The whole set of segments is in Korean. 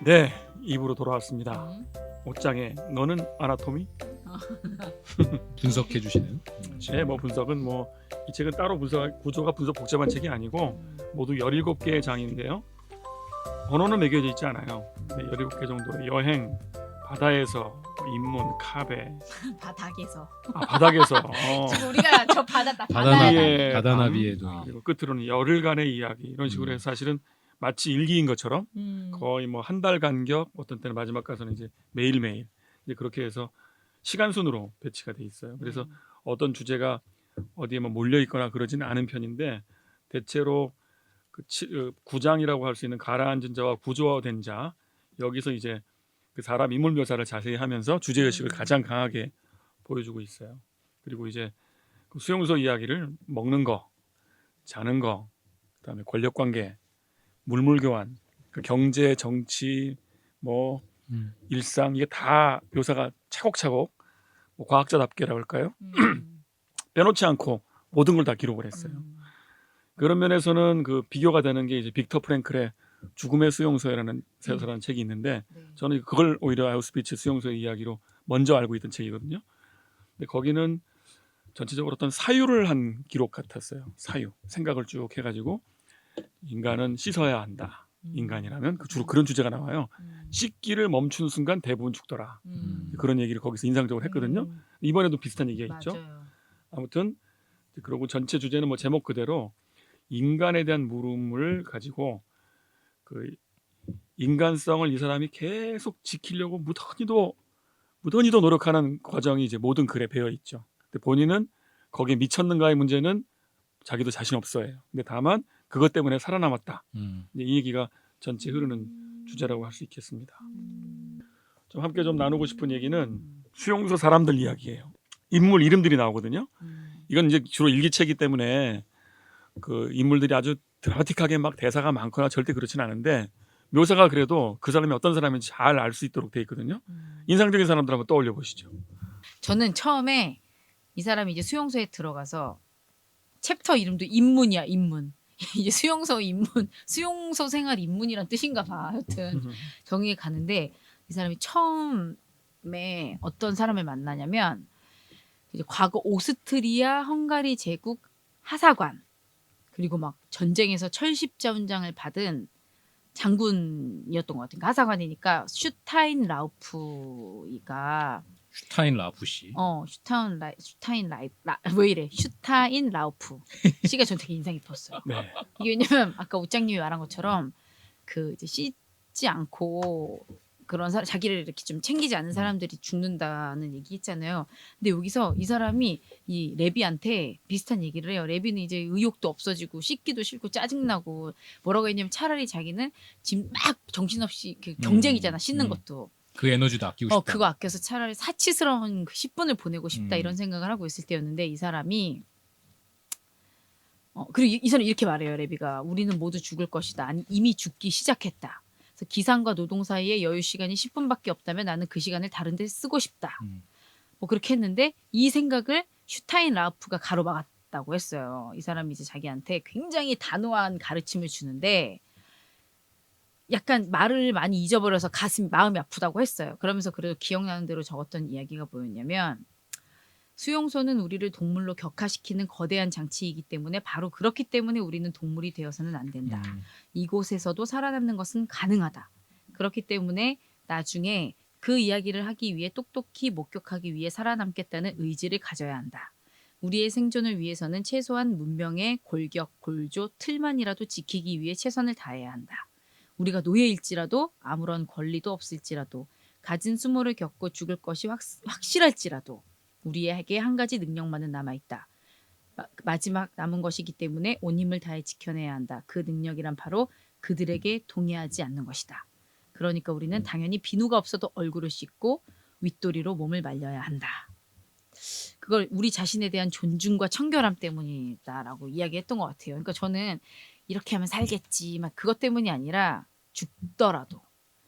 네, 입으로 돌아왔습니다. 음. 옷장에 너는 아나토미? 분석해 주시는. 네, 뭐 분석은 뭐 이 책은 따로 구조가 복잡한 책이 아니고 모두 17개의 장인데요. 언어는 매겨져 있지 않아요. 네, 17개 정도의 여행, 바다에서, 인문, 카베, 바닥에서 바닥에서 지금 우리가 저 바다 바다나비의 바다나비에도 그리고 끝으로는 열흘간의 이야기 이런 식으로 해서 사실은 마치 일기인 것처럼 거의 뭐 한 달 간격, 어떤 때는 마지막 가서는 이제 매일매일 이제 그렇게 해서 시간 순으로 배치가 돼 있어요. 그래서 어떤 주제가 어디에 뭐 몰려 있거나 그러지는 않은 편인데 대체로 그 9장이라고 할 수 있는 가라앉은 자와 구조화된 자, 여기서 이제 그 사람 인물 묘사를 자세히 하면서 주제 의식을 가장 강하게 보여주고 있어요. 그리고 이제 그 수용소 이야기를 먹는 거, 자는 거, 그다음에 권력 관계, 물물 교환, 그 경제, 정치, 뭐 일상 이게 다 묘사가 차곡차곡 뭐 과학자답게라고 할까요? 빼놓지 않고 모든 걸 다 기록을 했어요. 그런 면에서는 그 비교가 되는 게 이제 빅터 프랭클의 죽음의 수용소라는 책이 있는데 저는 그걸 오히려 아우슈비츠 수용소의 이야기로 먼저 알고 있던 책이거든요. 근데 거기는 전체적으로 어떤 사유를 한 기록 같았어요. 사유, 생각을 쭉 해가지고 인간은 씻어야 한다. 인간이라면 주로 그런 주제가 나와요. 씻기를 멈춘 순간 대부분 죽더라. 그런 얘기를 거기서 인상적으로 했거든요. 이번에도 비슷한 얘기가 있죠. 맞아요. 아무튼 그리고 전체 주제는 뭐 제목 그대로 인간에 대한 물음을 가지고 그 인간성을 이 사람이 계속 지키려고 무던히도 노력하는 과정이 이제 모든 글에 배어 있죠. 근데 본인은 거기에 미쳤는가의 문제는 자기도 자신 없어해요. 근데 다만 그것 때문에 살아남았다. 이제 이 얘기가 전체 흐르는 주제라고 할 수 있겠습니다. 좀 함께 좀 나누고 싶은 얘기는 수용소 사람들 이야기예요. 인물 이름들이 나오거든요. 이건 이제 주로 일기체이기 때문에 그 인물들이 아주 드라마틱하게 막 대사가 많거나 절대 그렇지는 않은데 묘사가 그래도 그 사람이 어떤 사람인지 잘 알 수 있도록 돼 있거든요. 인상적인 사람들 한번 떠올려 보시죠. 저는 처음에 이 사람이 이제 수용소에 들어가서 챕터 이름도 인문이야, 인문. 이제 수용소 인문, 수용소 생활 인문이란 뜻인가 봐. 하여튼 정의에 가는데 이 사람이 처음에 어떤 사람을 만나냐면 이제 과거 오스트리아 헝가리 제국 하사관 그리고 막 전쟁에서 철십자훈장을 받은 장군이었던 것 같아요. 그러니까 하사관이니까 슈타인 라우프가 슈타인 라프 씨. 왜 이래? 슈타인 라우프 씨가 전 되게 인상 깊었어요. 네. 이게 왜냐면 아까 우짱님이 말한 것처럼 그 이제 씻지 않고 그런 사람 자기를 이렇게 좀 챙기지 않는 사람들이 죽는다는 얘기 했잖아요. 근데 여기서 이 사람이 이 레비한테 비슷한 얘기를 해요. 레비는 이제 의욕도 없어지고 씻기도 싫고 짜증나고 뭐라고 했냐면 차라리 자기는 지금 막 정신없이 그 경쟁이잖아 씻는 것도. 그 에너지도 아끼고 싶다. 그거 아껴서 차라리 사치스러운 그 10분을 보내고 싶다 이런 생각을 하고 있을 때였는데 이 사람이 그리고 이 사람이 이렇게 말해요. 레비가 우리는 모두 죽을 것이다. 아니 이미 죽기 시작했다. 그래서 기상과 노동 사이에 여유 시간이 10분밖에 없다면 나는 그 시간을 다른 데 쓰고 싶다. 뭐 그렇게 했는데 이 생각을 슈타인 라우프가 가로막았다고 했어요. 이 사람이 이제 자기한테 굉장히 단호한 가르침을 주는데 약간 말을 많이 잊어버려서 마음이 아프다고 했어요. 그러면서 그래도 기억나는 대로 적었던 이야기가 뭐였냐면 수용소는 우리를 동물로 격화시키는 거대한 장치이기 때문에 바로 그렇기 때문에 우리는 동물이 되어서는 안 된다. 이곳에서도 살아남는 것은 가능하다. 그렇기 때문에 나중에 그 이야기를 하기 위해 똑똑히 목격하기 위해 살아남겠다는 의지를 가져야 한다. 우리의 생존을 위해서는 최소한 문명의 골격, 골조, 틀만이라도 지키기 위해 최선을 다해야 한다. 우리가 노예일지라도 아무런 권리도 없을지라도 가진 수모를 겪고 죽을 것이 확실할지라도 우리에게 한 가지 능력만은 남아있다. 마지막 남은 것이기 때문에 온 힘을 다해 지켜내야 한다. 그 능력이란 바로 그들에게 동의하지 않는 것이다. 그러니까 우리는 당연히 비누가 없어도 얼굴을 씻고 윗도리로 몸을 말려야 한다. 그걸 우리 자신에 대한 존중과 청결함 때문이다라고 이야기했던 것 같아요. 그러니까 저는 이렇게 하면 살겠지 막 그것 때문이 아니라 죽더라도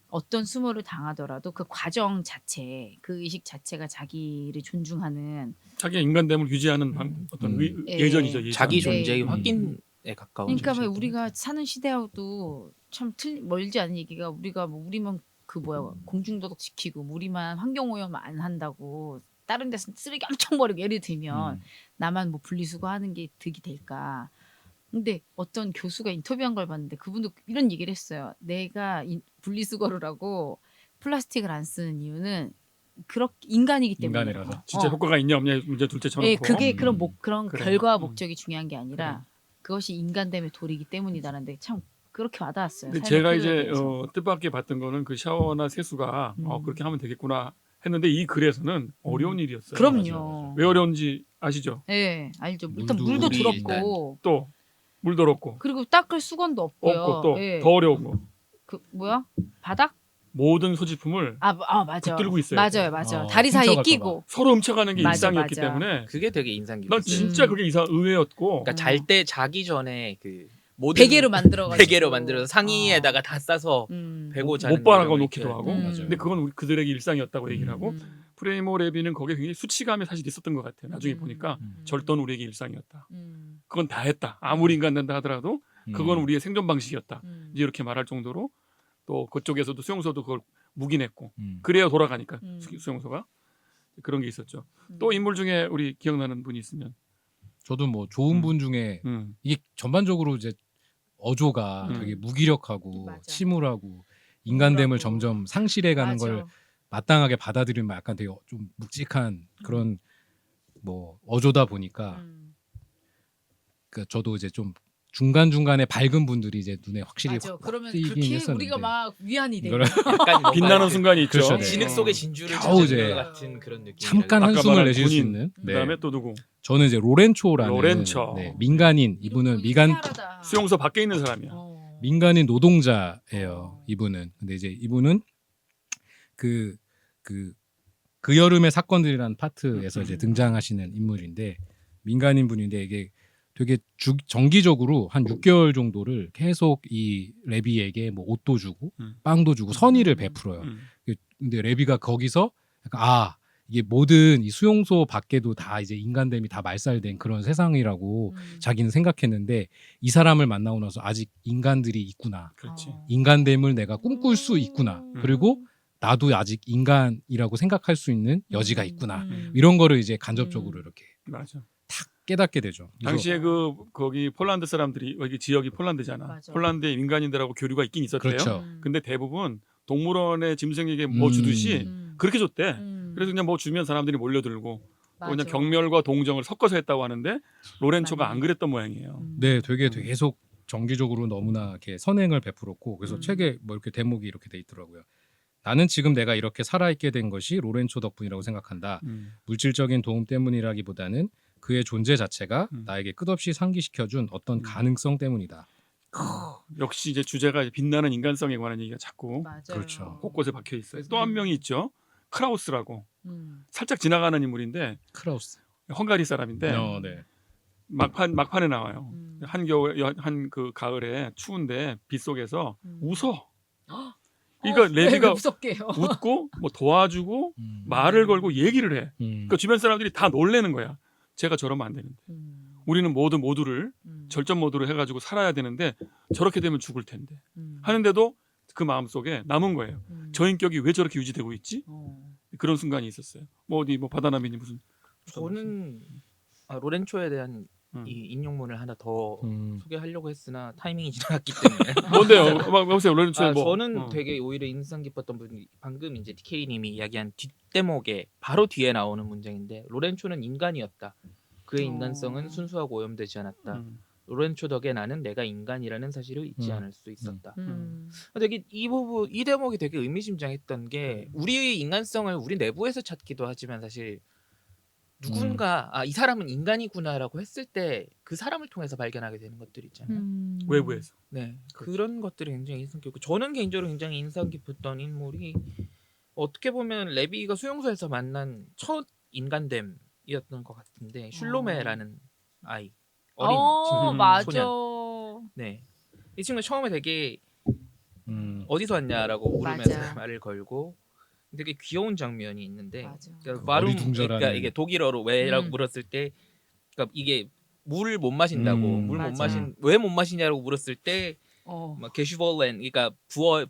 어떤 수모를 당하더라도 그 과정 자체, 그 의식 자체가 자기를 존중하는 자기의 인간됨을 유지하는 어떤 예전이죠. 예전. 자기 존재의 네. 확인에 가까운 그러니까 왜 존재였던 우리가 거죠. 사는 시대하고도 참 멀지 않은 얘기가 우리가 뭐 우리만 그 뭐야 공중도덕 지키고 우리만 환경오염 안 한다고 다른 데서 쓰레기 엄청 버리고 예를 들면 나만 뭐 분리수거하는 게 득이 될까? 근데 어떤 교수가 인터뷰한 걸 봤는데 그분도 이런 얘기를 했어요. 내가 분리수거를 하고 플라스틱을 안 쓰는 이유는 그렇게 인간이기 때문에. 인간이라서. 진짜 효과가 있냐 없냐 문제 둘째 쳐놓고. 예, 그게 그런 그런 그래. 결과와 목적이 중요한 게 아니라 그것이 인간됨의 도리이기 때문이다라는데 참 그렇게 와닿았어요. 근데 삶의 제가 필요에 이제 대해서. 뜻밖의 봤던 거는 그 샤워나 세수가 그렇게 하면 되겠구나 했는데 이 글에서는 어려운 일이었어요. 그럼요. 왜 어려운지 아시죠? 예, 알죠. 일단 물도 물도 우리 더럽고 또 물 더럽고 그리고 닦을 수건도 없고요. 없고 또 더 예. 어려운 거 그 뭐야? 바닥? 모든 소지품을 맞아. 붙들고 있어야 돼. 맞아요. 다리 사이에 훔쳐갈까 끼고. 서로 훔쳐가는 게 맞아, 일상이었기 맞아. 때문에 그게 되게 인상 난 깊었어요. 진짜 그게 의외였고 그러니까 잘 때 자기 전에 그 모든 베개로 만들어가지고. 베개로 만들어서 상의에다가 다 싸서 베고 자는 못 바라고 이런 놓기도 이렇게. 하고 맞아요. 근데 그건 그들에게 일상이었다고 얘기를 하고 음. 프레이모 레비는 거기에 굉장히 수치감이 사실 있었던 것 같아요. 나중에 음. 보니까 음. 절도는 우리에게 일상이었다. 음. 그건 다 했다. 아무리 인간 된다 하더라도 그건 우리의 생존 방식이었다. 음. 이제 이렇게 말할 정도로 또 그쪽에서도 수용소도 그걸 묵인했고 음. 그래야 돌아가니까 음. 수용소가 그런 게 있었죠. 음. 또 인물 중에 우리 기억나는 분이 있으면 저도 뭐 좋은 분 중에 이게 전반적으로 이제 어조가 되게 무기력하고 맞아. 침울하고 인간됨을 우울하고. 점점 상실해가는 맞아. 걸 마땅하게 받아들이면 약간 되게 좀 묵직한 그런 뭐 어조다 보니까 그 저도 이제 좀 중간 중간에 밝은 분들이 이제 눈에 확실히 맞아. 그러면 띄긴 그렇게 했었는데. 우리가 막 위안이 돼. 이거를 약간 뭔가 빛나는 그 순간이 있죠. 그렇죠, 네. 진흙 속의 진주를 겨우 찾는 이제 것 같은 그런 느낌. 잠깐 아까 한숨을 말한 내쉴 수 군인, 있는. 네. 그다음에 또 누구 저는 이제 로렌초라는 로렌초. 네, 민간인 이분은 수용소 밖에 있는 사람이야. 민간인 노동자예요. 이분은. 근데 이제 이분은 그 여름의 사건들이라는 파트에서 이제 등장하시는 인물인데 민간인 분인데 이게 되게 정기적으로 한 6개월 정도를 계속 이 레비에게 뭐 옷도 주고 빵도 주고 선의를 베풀어요. 근데 레비가 거기서 약간 이게 모든 이 수용소 밖에도 다 이제 인간됨이 다 말살된 그런 세상이라고 자기는 생각했는데 이 사람을 만나고 나서 아직 인간들이 있구나. 그렇지. 인간됨을 내가 꿈꿀 수 있구나. 그리고 나도 아직 인간이라고 생각할 수 있는 여지가 있구나. 이런 거를 이제 간접적으로 이렇게 맞아. 탁 깨닫게 되죠. 그래서 당시에 거기 폴란드 사람들이 여기 지역이 폴란드잖아. 맞아. 폴란드에 민간인들하고 교류가 있긴 있었대요. 그렇죠. 근데 대부분 동물원에 짐승에게 뭐 주듯이 그렇게 줬대. 그래서 그냥 뭐 주면 사람들이 몰려들고 또 그냥 경멸과 동정을 섞어서 했다고 하는데 로렌초가 안 그랬던 모양이에요. 네, 되게 계속 정기적으로 너무나 이렇게 선행을 베풀었고 그래서 책에 뭐 이렇게 대목이 이렇게 돼 있더라고요. 나는 지금 내가 이렇게 살아있게 된 것이 로렌초 덕분이라고 생각한다. 물질적인 도움 때문이라기보다는 그의 존재 자체가 나에게 끝없이 상기시켜준 어떤 가능성 때문이다. 역시 이제 주제가 빛나는 인간성에 관한 얘기가 자꾸 맞아요. 그렇죠. 곳곳에 박혀 있어요. 또 한 명이 있죠. 크라우스라고 살짝 지나가는 인물인데 크라우스. 헝가리 사람인데 네. 막판에 나와요. 한겨울 한 그 가을에 추운데 빗 속에서 웃어. 그러니까 레비가 무섭게 해요. 웃고 뭐 도와주고 말을 걸고 얘기를 해. 그러니까 주변 사람들이 다 놀래는 거야. 제가 저러면 안 되는데. 우리는 모두를 절전 모드로 해가지고 살아야 되는데 저렇게 되면 죽을 텐데. 하는데도 그 마음속에 남은 거예요. 저 인격이 왜 저렇게 유지되고 있지? 그런 순간이 있었어요. 뭐 어디 뭐 바다나미님 무슨 저는 로렌초에 대한 이 인용문을 하나 더 소개하려고 했으나 타이밍이 지나갔기 때문에 뭔데요? 막 보세요. 로렌초의 뭐 저는 되게 오히려 인상 깊었던 부분이 방금 이제 DK님이 이야기한 뒷대목에 바로 뒤에 나오는 문장인데 로렌초는 인간이었다. 그의 인간성은 순수하고 오염되지 않았다. 로렌초 덕에 나는 내가 인간이라는 사실을 잊지 않을 수 있었다. 되게 이 대목이 되게 의미심장했던 게 우리의 인간성을 우리 내부에서 찾기도 하지만 사실 누군가 이 사람은 인간이구나라고 했을 때 그 사람을 통해서 발견하게 되는 것들 있잖아요. 외부에서. 네, 그런 것들이 굉장히 인상 깊고 저는 개인적으로 굉장히 인상 깊었던 인물이 어떻게 보면 레비가 수용소에서 만난 첫 인간됨이었던 것 같은데 슐로메라는 아이 어린 친구, 맞아. 소년. 네, 이 친구 처음에 되게 어디서 왔냐라고 물으면서 맞아. 말을 걸고 되게 귀여운 장면이 있는데 맞아. 그러니까 어리둥절하는. 그러니까 이게 독일어로 왜라고 물었을 때 그러니까 이게 물을 못 마신다고 물 못 맞아. 마신 왜 못 마시냐고 물었을 때 막 게슈볼렌 그러니까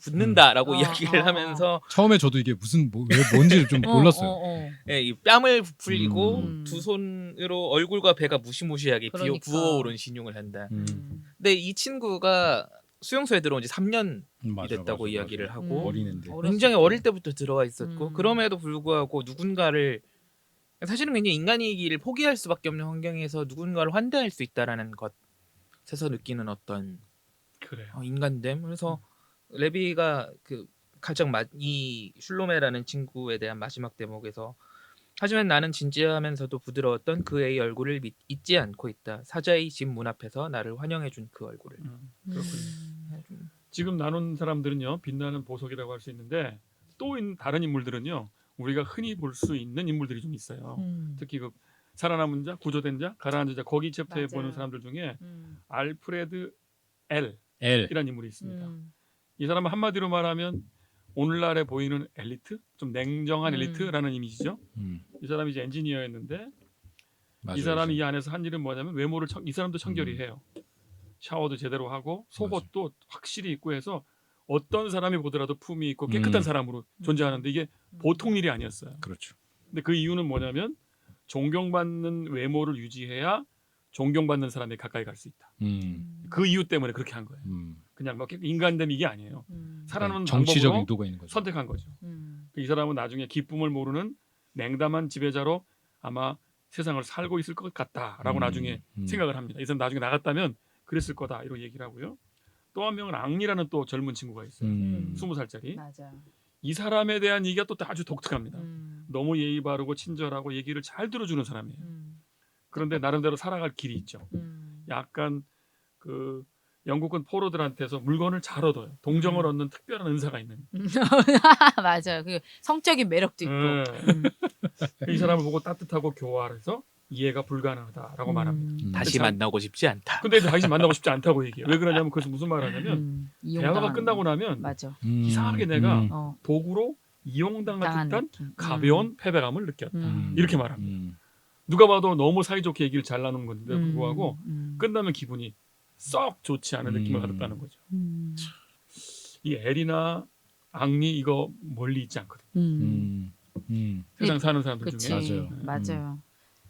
붙는다라고 이야기를 하면서 처음에 저도 이게 무슨 왜 뭔지 좀 몰랐어요. 예, 이 뺨을 부풀리고 음. 두 손으로 얼굴과 배가 무시무시하게 그러니까. 부어오른 신용을 한다. 음. 근데 이 친구가 수용소에 들어온 지 3년이 맞아, 됐다고 맞아, 이야기를 맞아. 하고 어린애인데. 굉장히 어릴 때부터 들어와 있었고 음. 그럼에도 불구하고 누군가를 사실은 굉장히 인간이기를 포기할 수밖에 없는 환경에서 누군가를 환대할 수 있다라는 것에서 느끼는 어떤 그래요. 인간됨. 그래서 레비가 그 가장 이 슐로메라는 친구에 대한 마지막 대목에서 하지만 나는 진지하면서도 부드러웠던 그의 얼굴을 잊지 않고 있다. 사자의 집 문 앞에서 나를 환영해준 그 얼굴을. 그렇군요. 지금 나눈 사람들은요 빛나는 보석이라고 할 수 있는데 또 다른 인물들은요 우리가 흔히 볼 수 있는 인물들이 좀 있어요. 특히 그 살아남은 자, 구조된 자, 가라앉은 자 거기 챕터에 맞아요. 보는 사람들 중에 알프레드 L. L이라는 인물이 있습니다. 이 사람은 한마디로 말하면 오늘날에 보이는 엘리트, 좀 냉정한 엘리트라는 이미지죠. 이 사람이 이제 엔지니어였는데 맞아요, 이 사람이 맞아요. 이 안에서 한 일은 뭐냐면 외모를 이 사람도 청결히 해요. 샤워도 제대로 하고 속옷도 확실히 입고 해서 어떤 사람이 보더라도 품이 있고 깨끗한 사람으로 존재하는데 이게 보통 일이 아니었어요. 그렇죠. 근데 그 이유는 뭐냐면 존경받는 외모를 유지해야 존경받는 사람에 가까이 갈 수 있다. 그 이유 때문에 그렇게 한 거예요. 그냥 막 인간됨 이게 아니에요. 살아남는 정치적 방법으로 의도가 있는 거죠. 선택한 거죠. 이 사람은 나중에 기쁨을 모르는 냉담한 지배자로 아마 세상을 살고 있을 것 같다라고 나중에 생각을 합니다. 이 사람 나중에 나갔다면 그랬을 거다 이런 얘기를 하고요. 또 한 명은 앙리라는 또 젊은 친구가 있어요. 20살짜리. 맞아. 이 사람에 대한 얘기가 또 아주 독특합니다. 너무 예의 바르고 친절하고 얘기를 잘 들어주는 사람이에요. 그런데 나름대로 살아갈 길이 있죠. 약간 그 영국은 포로들한테서 물건을 잘 얻어요. 동정을 얻는 특별한 은사가 있는. 맞아. 그 성적인 매력도 있고. 이 사람을 보고 따뜻하고 교활해서 이해가 불가능하다라고 말합니다. 다시 만나고 싶지 않다. 근데 다시 만나고 싶지 않다고 얘기해요. 왜 그러냐면 그것은 무슨 말하냐면 대화가 끝나고 나면 맞아. 이상하게 내가 도구로 이용당한 듯한 가벼운 패배감을 느꼈다. 이렇게 말합니다. 누가 봐도 너무 사이좋게 얘기를 잘 나눈 건데 불구하고 끝나면 기분이 썩 좋지 않은 느낌을 받았다는 거죠. 이 엘이나 앙리 이거 멀리 있지 않거든요. 세상 사는 사람들 그치. 중에. 맞아요.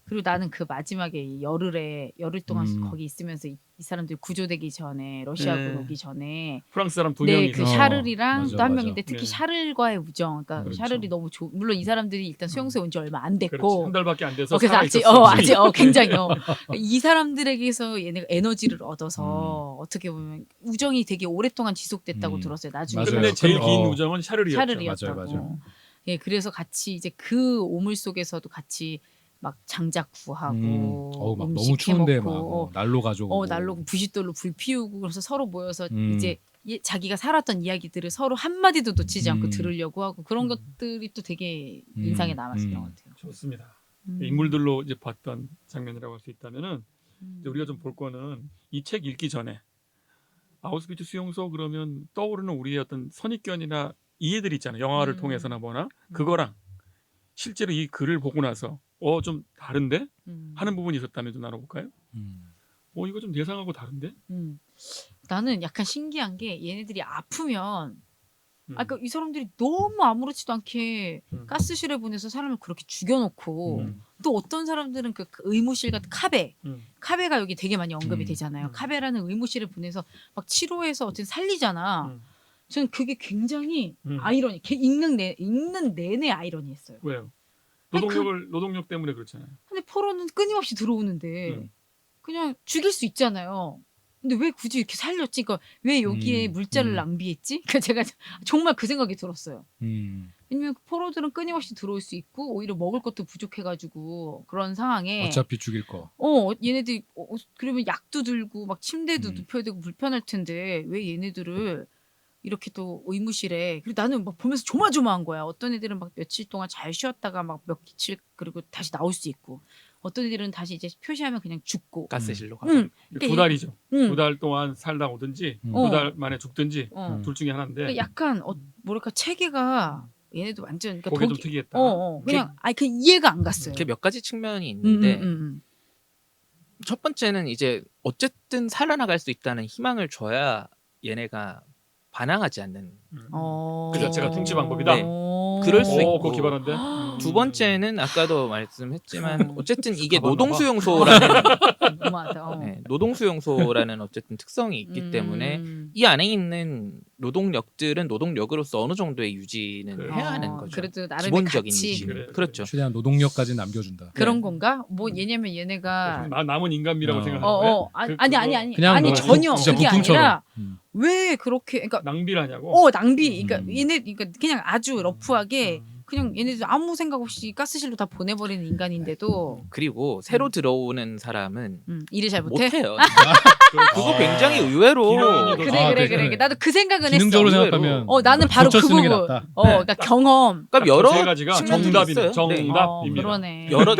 그리고 나는 그 마지막에 이 열흘 동안 거기 있으면서 이 사람들이 구조되기 전에 러시아군 오기 전에 프랑스 사람 두 명이 그 있어요. 샤를이랑 맞아, 또 한 맞아. 명인데 특히 네. 샤를과의 우정. 그러니까 그렇죠. 샤를이 너무 물론 이 사람들이 일단 수용소에 온 지 얼마 안 그렇지. 됐고 한 달밖에 안 돼서 그래서 살아 아직 있었어. 아직 굉장히 이 사람들에게서 얘네가 에너지를 얻어서 어떻게 보면 우정이 되게 오랫동안 지속됐다고 들었어요. 나중에 맞아요. 근데 제일 긴 어. 우정은 샤를이었죠. 샤를이었다고. 맞아요. 예, 그래서 같이 이제 그 오물 속에서도 같이 막 장작 구하고 막 음식 너무 추운데 해먹고 막 난로 가지고 난로 부싯돌로 불 피우고 그래서 서로 모여서 음. 이제 자기가 살았던 이야기들을 서로 한 마디도 놓치지 않고 들으려고 하고 그런 것들이 또 되게 인상에 남았었던 것 같아요. 좋습니다. 인물들로 이제 봤던 장면이라고 할 수 있다면은 이제 우리가 좀 볼 거는 이 책 읽기 전에 아우슈비츠 수용소 그러면 떠오르는 우리의 어떤 선입견이나 이해들 있잖아요. 영화를 통해서나 뭐나 그거랑 실제로 이 글을 보고 나서 좀 다른데 하는 부분이 있었다면 좀 나눠볼까요? 이거 좀 예상하고 다른데? 나는 약간 신기한 게 얘네들이 아프면 그러니까 이 사람들이 너무 아무렇지도 않게 가스실에 보내서 사람을 그렇게 죽여놓고 또 어떤 사람들은 그 의무실 같은 카베가 여기 되게 많이 언급이 되잖아요. 카베라는 의무실에 보내서 막 치료해서 어쨌든 살리잖아. 저는 그게 굉장히 아이러니. 읽는 내내 아이러니했어요. 왜요? 아니, 노동력 때문에 그렇잖아요. 근데 포로는 끊임없이 들어오는데 그냥 죽일 수 있잖아요. 근데 왜 굳이 이렇게 살렸지? 그러니까 왜 여기에 물자를 낭비했지? 그러니까 제가 정말 그 생각이 들었어요. 왜냐면 포로들은 끊임없이 들어올 수 있고 오히려 먹을 것도 부족해가지고 그런 상황에 어차피 죽일 거. 얘네들이 그러면 약도 들고 막 침대도 눕혀야 되고 불편할 텐데 왜 얘네들을 이렇게 또 의무실에 그리고 나는 막 보면서 조마조마한 거야. 어떤 애들은 막 며칠 동안 잘 쉬었다가 막 며칠 그리고 다시 나올 수 있고 어떤 애들은 다시 이제 표시하면 그냥 죽고 가스실로 가서. 그러니까 2달이죠. 응. 2달 동안 살다 오든지 2달 만에 죽든지 둘 중에 하나인데 그러니까 약간 뭐랄까 체계가 얘네도 완전 그러니까 그게 좀 특이했다. 그냥 그 이해가 안 갔어요. 이렇게 몇 가지 측면이 있는데 음. 첫 번째는 이제 어쨌든 살아나갈 수 있다는 희망을 줘야 얘네가 반항하지 않는. 그 자체가 통치 방법이다. 네. 그럴 수 있고. 그거 기발한데. 두 번째는 아까도 말씀했지만 어쨌든 이게 가봤나 봐. 노동수용소라는 궁금하다. 네, 노동수용소라는 어쨌든 특성이 있기 때문에 이 안에 있는 노동력들은 노동력으로서 어느 정도의 유지는 그래. 해야 하는 거죠. 그래도 나름의 기본적인 가치. 유지는. 그래. 그렇죠. 최대한 노동력까지 남겨준다. 그런 네. 건가? 뭐 얘냐면 얘네가 남은 인간미라고 어. 생각하는 거예요? 아니 그냥 아니 뭐 전혀 진짜 그게 부품처럼. 아니라 왜 그렇게 그러니까 낭비라냐고. 낭비 그러니까 음. 얘네 그러니까 그냥 아주 러프하게 그냥 얘네들 아무 생각 없이 가스실로 다 보내버리는 인간인데도 그리고 새로 들어오는 사람은 일을 잘 못해. 못해요. 그거 아. 굉장히 의외로 기능이 그래 아, 그래 그래. 그래 나도 그 생각은 기능적으로 했어. 생각하면 나는 바로 그 고쳐 쓰는 부분. 게 낫다. 그러니까 경험. 그러니까 여러 세 가지가 측면들이 정답이네. 있어요. 네. 정답입니다. 그러네. 여러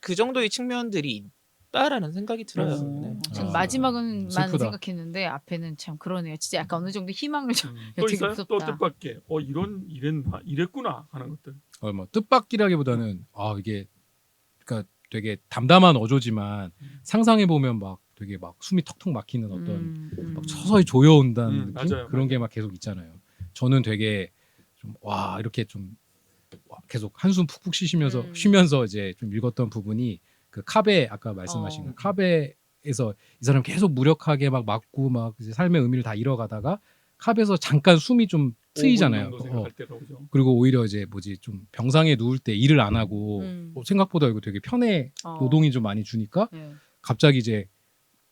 그 정도의 측면들이 있다라는 생각이 들어요. 네. 전 아, 마지막은만 슬프다. 생각했는데 앞에는 참 그러네요. 진짜 약간 어느 정도 희망을 좀 또 되게 있어요? 무섭다. 또 뜻밖의 이랬구나 하는 것들. 뭐 뜻밖이라기보다는 이게 그러니까 되게 담담한 어조지만 상상해 보면 막 되게 막 숨이 턱턱 막히는 어떤 막 서서히 조여온다는 느낌 맞아요, 그런 맞아요. 게 막 계속 있잖아요. 저는 되게 좀 이렇게 좀 계속 한숨 푹푹 쉬면서 이제 좀 읽었던 부분이 그 카베 아까 말씀하신 그 카베에서 이 사람 계속 무력하게 막 맞고 막 이제 삶의 의미를 다 잃어가다가 카베에서 잠깐 숨이 좀 트이잖아요. 5분 정도 생각할 때가 오죠. 그리고 오히려 이제 좀 병상에 누울 때 일을 안 하고 생각보다 이거 되게 편해 노동이 좀 많이 주니까 네. 갑자기 이제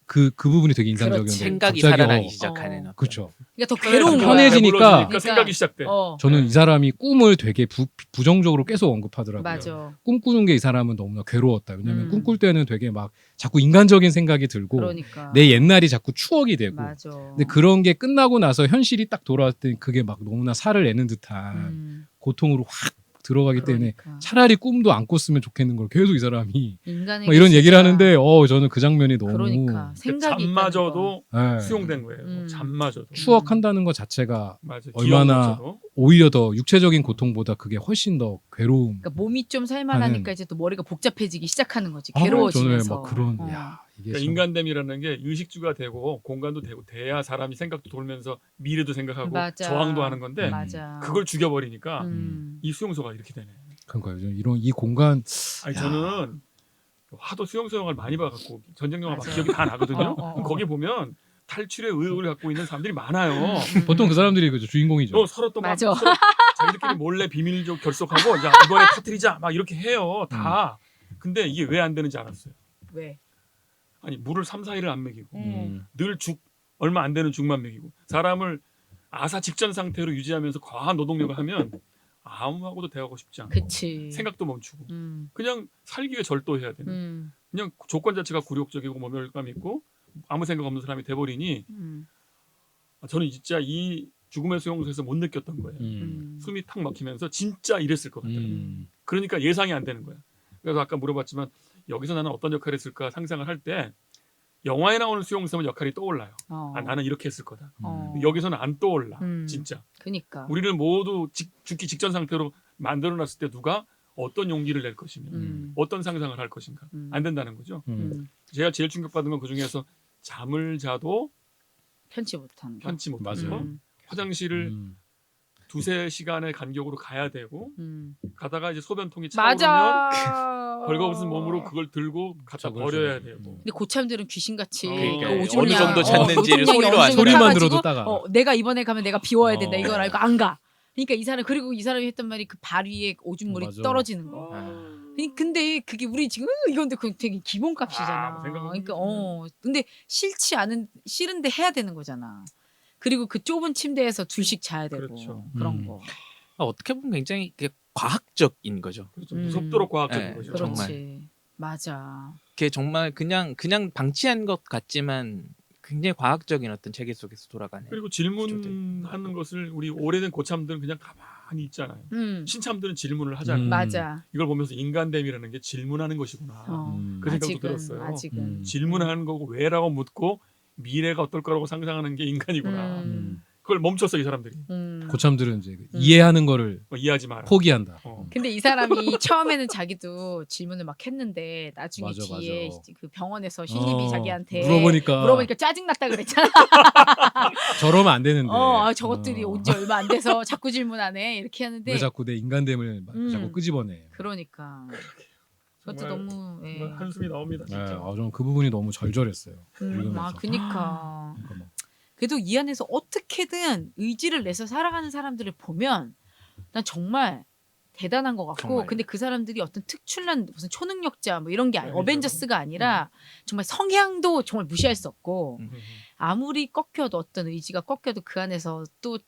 그 부분이 되게 인상적이었는데 그렇지. 생각이 갑자기, 살아나기 시작하는 어떤. 그렇죠. 그러니까 더 괴로운 거야. 편해지니까 물러지니까 생각이 시작돼. 저는 이 사람이 꿈을 되게 부정적으로 계속 언급하더라고요. 맞아. 꿈꾸는 게 이 사람은 너무나 괴로웠다. 왜냐하면 음. 꿈꿀 때는 되게 막 자꾸 인간적인 생각이 들고 그러니까. 내 옛날이 자꾸 추억이 되고 맞아. 근데 그런 게 끝나고 나서 현실이 딱 돌아왔을 때 그게 막 너무나 살을 내는 듯한 고통으로 확 들어가기 때문에 그러니까. 차라리 꿈도 안 꿨으면 좋겠는 걸 계속 이 사람이 인간에게 막 이런 진짜 얘기를 하는데 저는 그 장면이 너무 그러니까 생각이 잠마저도 네. 수용된 거예요. 잠마저도. 추억한다는 것 자체가 맞아. 얼마나 기억마저도. 오히려 더 육체적인 고통보다 그게 훨씬 더 괴로움. 그러니까 몸이 좀 살만하니까 하는- 이제 또 머리가 복잡해지기 시작하는 거지. 저는 괴로워지면서. 막 그런 어. 야 이게 그러니까 참- 인간됨이라는 게 의식주가 되고 공간도 되고 돼야 사람이 생각도 돌면서 미래도 생각하고 맞아. 저항도 하는 건데 맞아. 그걸 죽여버리니까 음. 이 수용소가 이렇게 되네. 그러니까요. 이런 이 공간 아니 저는 하도 수용소 영화를 많이 봐갖고 전쟁 영화 막 맞아. 기억이 다 나거든요. 어. 거기 보면 탈출의 의욕을 갖고 있는 사람들이 많아요. 보통 그 사람들이 그 주인공이죠. 서로 또 막 맞아. 자기들끼리 몰래 비밀적 결속하고 야 이번에 터뜨리자 막 이렇게 해요. 다. 근데 이게 왜 안 되는지 알았어요. 왜? 아니 물을 3, 4일을 안 먹이고 음. 늘 죽 얼마 안 되는 죽만 먹이고 사람을 아사 직전 상태로 유지하면서 과한 노동력을 하면 아무하고도 대화하고 싶지 않고 그치. 생각도 멈추고 음. 그냥 살기 위해 절도해야 되는 그냥 조건 자체가 굴욕적이고 모멸감 있고 아무 생각 없는 사람이 돼버리니 저는 진짜 이 죽음의 수용소에서 못 느꼈던 거예요. 숨이 탁 막히면서 진짜 이랬을 것 같더라고요. 그러니까 예상이 안 되는 거야. 그래서 아까 물어봤지만 여기서 나는 어떤 역할을 했을까 상상을 할 때 영화에 나오는 수용소면 역할이 떠올라요. 아, 나는 이렇게 했을 거다. 여기서는 안 떠올라. 진짜. 그니까. 우리를 모두 죽기 직전 상태로 만들어놨을 때 누가 어떤 용기를 낼 것이며 어떤 상상을 할 것인가. 안 된다는 거죠. 제가 제일 충격받은 건 그중에서 잠을 자도 편치 못하는 거. 편치 못하는 맞아요. 거. 화장실을 두세 시간의 간격으로 가야 되고 가다가 이제 소변통이 차오르면 맞아. 벌거벗은 몸으로 그걸 들고 갖다 버려야 되고. 근데 고참들은 귀신같이 그러니까 그 오줌량, 어느 정도 찼는지를 오줌량이 소리로 어느 안 정도 소리만 타가지고 들어도 따가. 내가 이번에 가면 내가 비워야 된다. 어. 이걸 알고 안 가. 그러니까 이 사람 그리고 이 사람이 했던 말이 그 발 위에 오줌물이 맞아. 떨어지는 거. 근데 그게 우리 지금 이건데 그 되게 기본값이잖아. 뭐 생각은 그러니까 근데 싫은데 해야 되는 거잖아. 그리고 그 좁은 침대에서 둘씩 자야 되고 그렇죠. 그런 거. 어떻게 보면 굉장히 과학적인 거죠. 그렇죠. 무섭도록 과학적인 네, 거죠. 그렇지. 정말. 맞아. 그게 정말 그냥 방치한 것 같지만 굉장히 과학적인 어떤 체계 속에서 돌아가는. 그리고 질문하는 것을 우리 오래된 고참들은 그냥 가만히 있잖아요. 신참들은 질문을 하잖아요. 맞아. 이걸 보면서 인간됨이라는 게 질문하는 것이구나. 그 생각도 아직은, 들었어요. 아직은. 질문하는 거고 왜라고 묻고 미래가 어떨 거라고 상상하는 게 인간이구나. 그걸 멈췄어 이 사람들이. 고참들은 이제 이해하는 거를 이해하지 마라. 포기한다. 근데 이 사람이 처음에는 자기도 질문을 막 했는데 나중에 맞아, 뒤에 맞아. 그 병원에서 신입이 자기한테 물어보니까 짜증 났다 그랬잖아. 저러면 안 되는데. 저것들이 온 지 얼마 안 돼서 자꾸 질문하네 이렇게 하는데 왜 자꾸 내 인간됨을 자꾸 끄집어내. 그러니까 그것도 정말, 너무 정말 한숨이 나옵니다 진짜. 저는 그 부분이 너무 절절했어요. 읽으면서. 그니까 그러니까 뭐 그래도 이 안에서 어떻게든 의지를 내서 살아가는 사람들을 보면 난 정말 대단한 것 같고 정말요. 근데 그 사람들이 어떤 특출난 무슨 초능력자 뭐 이런 게 아니죠. 어벤져스가 아니라 정말 성향도 정말 무시할 수 없고 아무리 꺾여도 어떤 의지가 꺾여도 그 안에서 또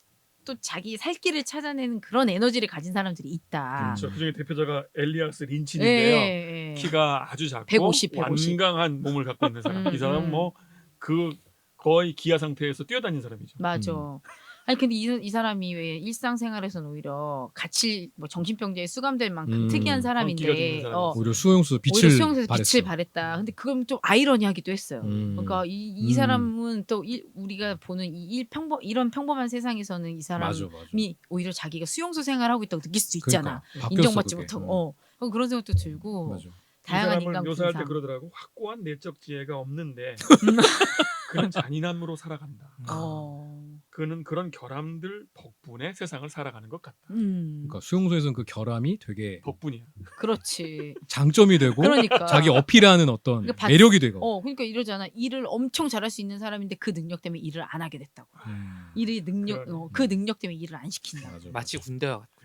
자기 살 길을 찾아내는 그런 에너지를 가진 사람들이 있다. 그렇죠. 그중에 대표자가 엘리아스 린치인데요. 예. 키가 아주 작고 150. 완강한 몸을 갖고 있는 사람. 이 사람은 뭐 그 거의 기아 상태에서 뛰어다니는 사람이죠. 맞아. 아니 근데 이 사람이 왜 일상생활에서는 오히려 같이 뭐 정신병자에 수감될 만큼 특이한 성기가 사람인데 좋은 사람이었어. 오히려 수용수 오히려 빛을 수용소에서 발했어. 빛을 발했다. 근데 그건 좀 아이러니하기도 했어요. 그러니까 이 사람은 또 우리가 보는 이런 평범한 세상에서는 이 사람이 맞아. 오히려 자기가 수용소 생활하고 있다고 느낄 수도 있잖아. 그러니까, 인정받지 바뀌었어, 못하고. 그런 생각도 들고 맞아. 다양한 이 사람을 인간 묘사할 때 군상. 그러더라고. 확고한 내적 지혜가 없는데 그는 잔인함으로 살아간다. 그는 그런 결함들 덕분에 세상을 살아가는 것 같다. 그러니까 수용소에서는 그 결함이 되게 덕분이야. 그렇지. 장점이 되고 그러니까 자기 어필하는 어떤 그러니까 매력이 되고. 그러니까 이러잖아. 일을 엄청 잘할 수 있는 사람인데 그 능력 때문에 일을 안 하게 됐다고. 일의 능력 그러네. 그 능력 때문에 일을 안 시킨다. 맞아. 마치 군대와 같고.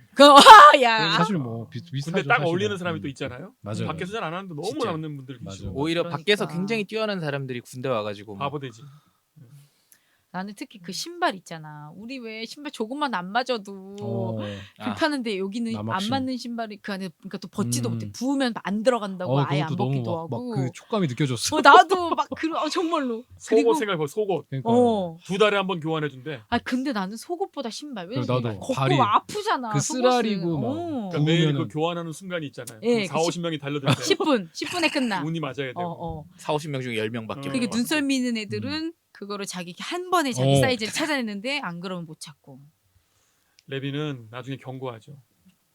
야. 사실 뭐 비슷하죠. 근데 딱 사실은. 어울리는 사람이 또 있잖아요. 맞아요. 밖에서 잘 안 하는데 너무 진짜. 남는 분들 계시고. 맞아요. 오히려 그러니까. 밖에서 굉장히 뛰어난 사람들이 군대 와가지고 막 바보 되지. 나는 특히 그 신발 있잖아. 우리 왜 신발 조금만 안 맞아도 불편한데 여기는 안 남학신. 맞는 신발이 그 안에 그러니까 또 벗지도 음. 못해. 부으면 안 들어간다고 아예 안 그것도 너무 벗기도 막 하고. 그 촉감이 느껴졌어. 나도 막 정말로. 속옷 생각해봐. 속옷. 그러니까 2달에 한 번 교환해 준대. 근데 나는 속옷보다 신발. 왜냐면 그래, 나도 걷고 발이 아프잖아. 그 쓰라리고 막 그러니까 매일 그 부으면은- 교환하는 순간이 있잖아요. 예, 4, 50명이 달려들 때 10분에 끝나. 운이 맞아야 되고. 4, 50명 중에 10명밖에 어. 그게 맞아. 눈썰 미는 애들은 그거를 자기 한 번에 자기 사이즈를 찾아내는데 안 그러면 못 찾고. 레비는 나중에 경고하죠.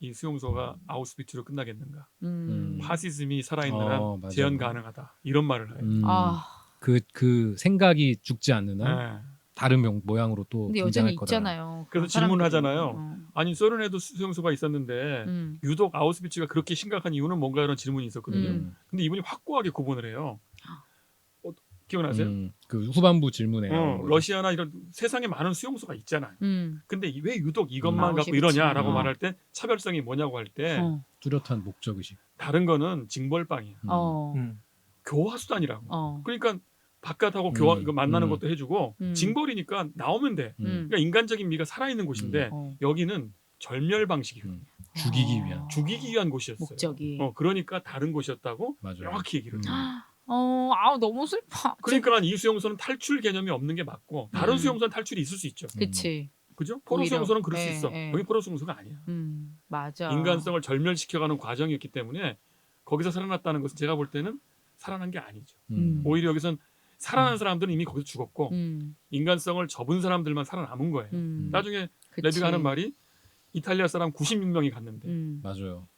이 수용소가 아우슈비츠로 끝나겠는가? 파시즘이 살아있는 한 맞아. 재현 가능하다. 이런 말을 해요. 그 생각이 죽지 않는 한 네. 다른 모양으로 또 근데 등장할 여전히 거다. 있잖아요. 그래서 그런 질문하잖아요. 사람들이. 아니 소련에도 수용소가 있었는데 유독 아우슈비츠가 그렇게 심각한 이유는 뭔가 이런 질문이 있었거든요. 근데 이분이 확고하게 구분을 해요. 기억나세요? 그 후반부 질문에 나오는 거죠. 러시아나 이런 세상에 많은 수용소가 있잖아요. 근데 왜 유독 이것만 갖고 아우슈비츠. 이러냐라고 말할 때 차별성이 뭐냐고 할 때 뚜렷한 목적 의식. 다른 거는 징벌빵이야. 교화 수단이라고. 그러니까 바깥하고 교화 이거 만나는 것도 해주고 징벌이니까 나오면 돼. 그러니까 인간적인 미가 살아있는 곳인데 여기는 절멸 방식이에요. 죽이기 위한. 죽이기 위한 곳이었어요. 목적이. 그러니까 다른 곳이었다고 맞아요. 명확히 얘기를 해요. 너무 슬퍼. 그러니까 이 수용소는 탈출 개념이 없는 게 맞고 다른 수용소는 탈출이 있을 수 있죠. 그치. 그죠? 포로 오히려. 수용소는 그럴 수 예, 있어. 예. 여기 포로 수용소가 아니야. 맞아. 인간성을 절멸시켜가는 과정이었기 때문에 거기서 살아났다는 것은 제가 볼 때는 살아난 게 아니죠. 오히려 여기선 살아난 사람들은 이미 거기서 죽었고 인간성을 접은 사람들만 살아남은 거예요. 나중에 그치. 레비가 하는 말이 이탈리아 사람 96명이 갔는데 맞아요.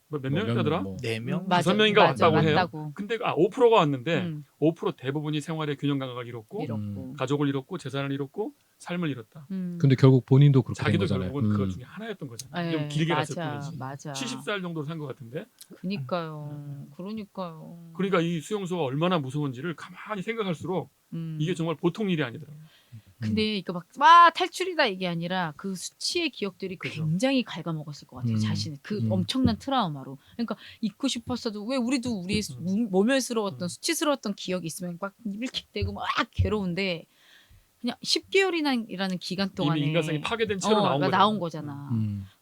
몇 명이더라? 뭐. 4명? 다섯 명인가 왔다고 해요. 맞다고. 근데 5%가 왔는데 5% 대부분이 생활의 균형 감각을 잃었고 잃었고. 가족을 잃었고 재산을 잃었고 삶을 잃었다. 근데 결국 본인도 그렇게 된 자기도 거잖아요. 결국은 그것 중에 하나였던 거잖아요. 좀 길게 갔을 뿐이지. 맞아. 70살 정도로 산 것 같은데. 그러니까요. 그러니까 이 수용소가 얼마나 무서운지를 가만히 생각할수록 이게 정말 보통 일이 아니더라고요. 근데 이거 막 탈출이다 이게 아니라 그 수치의 기억들이 그죠. 굉장히 갉아먹었을 것 같아요. 자신을 그 엄청난 트라우마로. 그러니까 잊고 싶었어도 왜 우리도 우리의 모멸스러웠던 수치스러웠던 기억이 있으면 막 입을 킥대고 막 괴로운데 그냥 10개월이라는 기간 동안에 이미 인간성이 파괴된 채로 나온 그러니까 거잖아. 나온 거잖아.